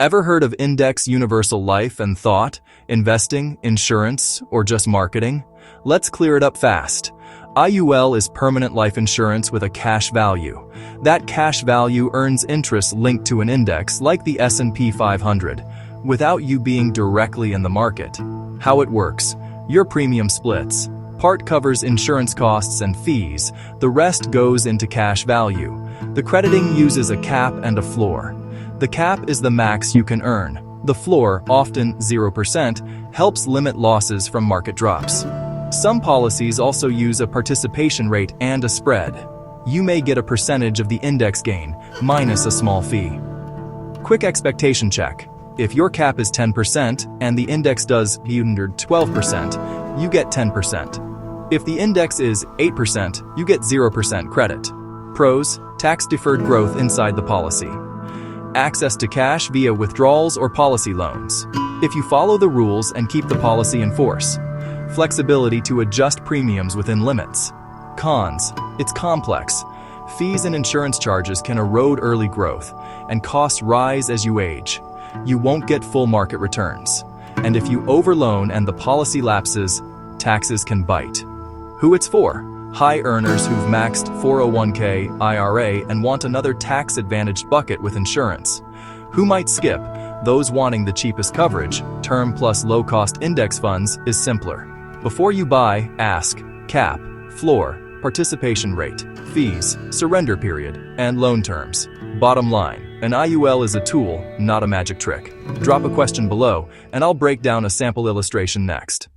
Ever heard of Index Universal Life and thought, investing, insurance, or just marketing? Let's clear it up fast. IUL is permanent life insurance with a cash value. That cash value earns interest linked to an index like the S&P 500, without you being directly in the market. How it works: your premium splits. Part covers insurance costs and fees, the rest goes into cash value. The crediting uses a cap and a floor. The cap is the max you can earn. The floor, often 0%, helps limit losses from market drops. Some policies also use a participation rate and a spread. You may get a percentage of the index gain, minus a small fee. Quick expectation check. If your cap is 10% and the index does 12%, you get 10%. If the index is 8%, you get 0% credit. Pros: tax-deferred growth inside the policy. Access to cash via withdrawals or policy loans. If you follow the rules and keep the policy in force. Flexibility to adjust premiums within limits. Cons: it's complex. Fees and insurance charges can erode early growth, and costs rise as you age. You won't get full market returns. And if you overloan and the policy lapses, taxes can bite. Who it's for: high earners who've maxed 401k, IRA, and want another tax-advantaged bucket with insurance. Who might skip: those wanting the cheapest coverage. Term plus low-cost index funds is simpler. Before you buy, ask: cap, floor, participation rate, fees, surrender period, and loan terms. Bottom line: an IUL is a tool, not a magic trick. Drop a question below, and I'll break down a sample illustration next.